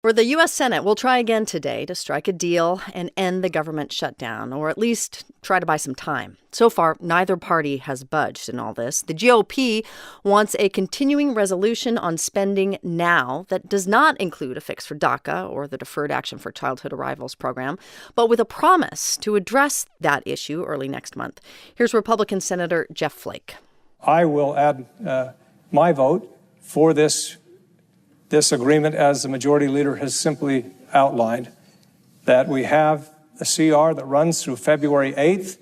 For the U.S. Senate will try again today to strike a deal and end the government shutdown, or at least try to buy some time. So far, neither party has budged in all this. The GOP wants a continuing resolution on spending now that does not include a fix for DACA or the Deferred Action for Childhood Arrivals program, but with a promise to address that issue early next month. Here's Republican Senator Jeff Flake. I will add my vote for this agreement, as the majority leader has simply outlined, that we have a CR that runs through February 8th.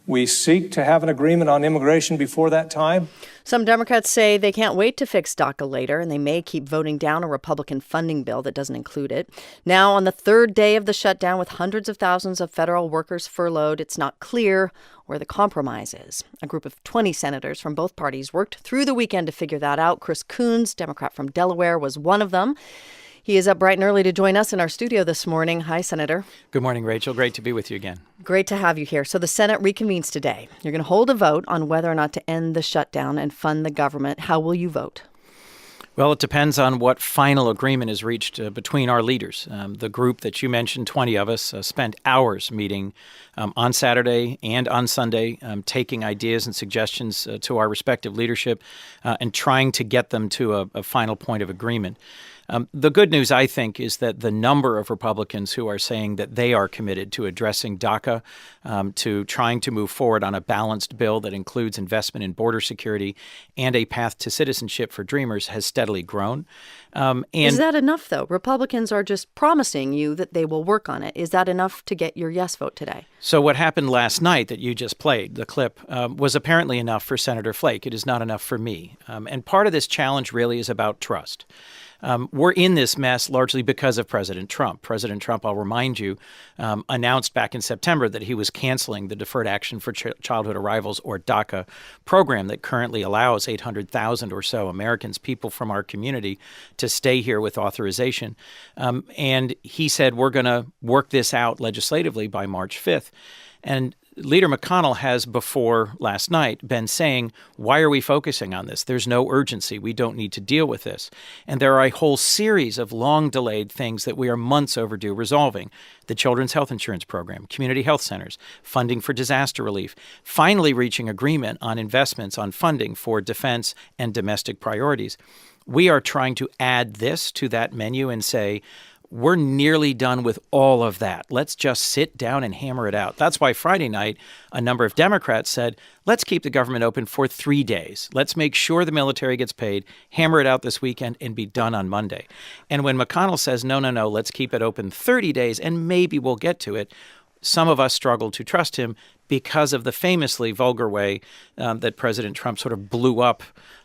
We seek to have an agreement on immigration before that time. Some Democrats say they can't wait to fix DACA later, and they may keep voting down a Republican funding bill that doesn't include it. Now, on the third day of the shutdown, with hundreds of thousands of federal workers furloughed, it's not clear where the compromise is. A group of 20 senators from both parties worked through the weekend to figure that out. Chris Coons, Democrat from Delaware, was one of them. He is up bright and early to join us in our studio this morning. Hi, Senator. Good morning, Rachel. Great to be with you again. Great to have you here. So the Senate reconvenes today. You're going to hold a vote on whether or not to end the shutdown and fund the government. How will you vote? Well, it depends on what final agreement is reached between our leaders. The group that you mentioned, 20 of us, spent hours meeting on Saturday and on Sunday, taking ideas and suggestions to our respective leadership and trying to get them to a final point of agreement. The good news, I think, is that the number of Republicans who are saying that they are committed to addressing DACA, to trying to move forward on a balanced bill that includes investment in border security and a path to citizenship for Dreamers has steadily grown. Is that enough, though? Republicans are just promising you that they will work on it. Is that enough to get your yes vote today? So what happened last night that you just played, the clip, was apparently enough for Senator Flake. It is not enough for me. And part of this challenge really is about trust. We're in this mess largely because of President Trump. President Trump, I'll remind you, announced back in September that he was canceling the Deferred Action for Childhood Arrivals, or DACA, program that currently allows 800,000 or so Americans, people from our community, to stay here with authorization. And he said, we're going to work this out legislatively by March 5th. And Leader McConnell has, before last night, been saying, why are we focusing on this? There's no urgency. We don't need to deal with this. And there are a whole series of long-delayed things that we are months overdue resolving. The Children's Health Insurance Program, community health centers, funding for disaster relief, finally reaching agreement on investments on funding for defense and domestic priorities. We are trying to add this to that menu and say, we're nearly done with all of that. Let's just sit down and hammer it out. That's why Friday night, a number of Democrats said, let's keep the government open for 3 days. Let's make sure the military gets paid, hammer it out this weekend, and be done on Monday. And when McConnell says, no, let's keep it open 30 days, and maybe we'll get to it, some of us struggle to trust him because of the famously vulgar way that President Trump sort of blew up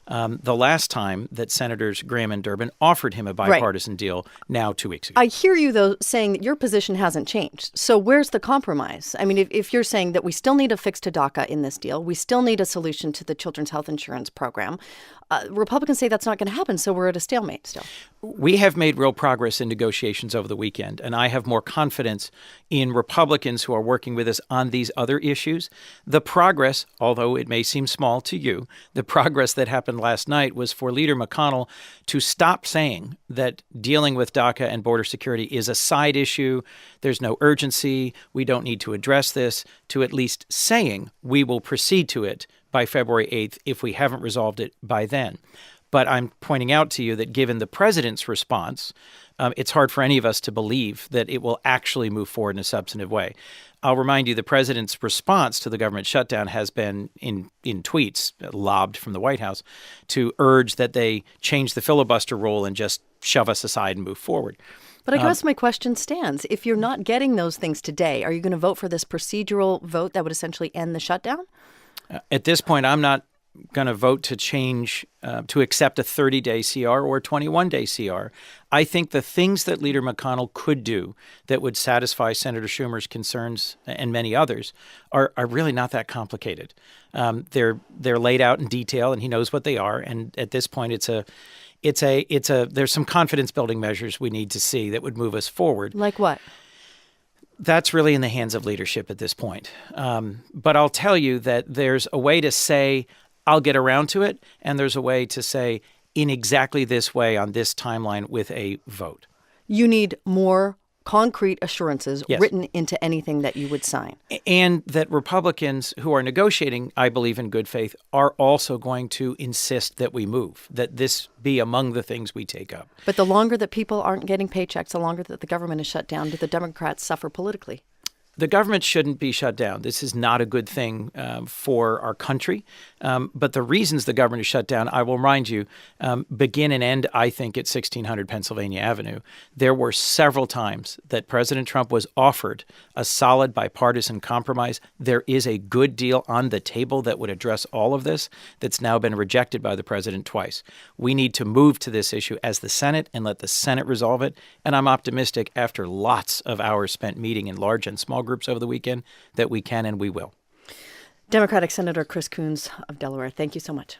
the last time that Senators Graham and Durbin offered him a bipartisan deal now 2 weeks ago. I hear you, though, saying that your position hasn't changed. So where's the compromise? I mean, if you're saying that we still need a fix to DACA in this deal, we still need a solution to the Children's Health Insurance Program, Republicans say that's not going to happen, so we're at a stalemate still. We have made real progress in negotiations over the weekend, and I have more confidence in Republicans who are working with us on these other issues. The progress, although it may seem small to you, the progress that happened last night was for Leader McConnell to stop saying that dealing with DACA and border security is a side issue, there's no urgency, we don't need to address this, to at least saying we will proceed to it by February 8th if we haven't resolved it by then. But I'm pointing out to you that given the president's response, it's hard for any of us to believe that it will actually move forward in a substantive way. I'll remind you, the president's response to the government shutdown has been in tweets lobbed from the White House to urge that they change the filibuster rule and just shove us aside and move forward. But I guess my question stands. If you're not getting those things today, are you going to vote for this procedural vote that would essentially end the shutdown? At this point, I'm not going to vote to change, to accept a 30-day CR or a 21-day CR. I think the things that Leader McConnell could do that would satisfy Senator Schumer's concerns and many others are really not that complicated. They're laid out in detail, and he knows what they are. And at this point, there's some confidence building measures we need to see that would move us forward. Like what? That's really in the hands of leadership at this point. But I'll tell you that there's a way to say, I'll get around to it, and there's a way to say, in exactly this way on this timeline with a vote. You need more concrete assurances Yes. written into anything that you would sign. And that Republicans who are negotiating, I believe in good faith, are also going to insist that we move, that this be among the things we take up. But the longer that people aren't getting paychecks, the longer that the government is shut down, do the Democrats suffer politically? The government shouldn't be shut down. This is not a good thing for our country. But the reasons the government is shut down, I will remind you, begin and end, I think, at 1600 Pennsylvania Avenue. There were several times that President Trump was offered a solid bipartisan compromise. There is a good deal on the table that would address all of this that's now been rejected by the president twice. We need to move to this issue as the Senate and let the Senate resolve it. And I'm optimistic, after lots of hours spent meeting in large and small groups over the weekend, that we can and we will. Democratic Senator Chris Coons of Delaware, thank you so much.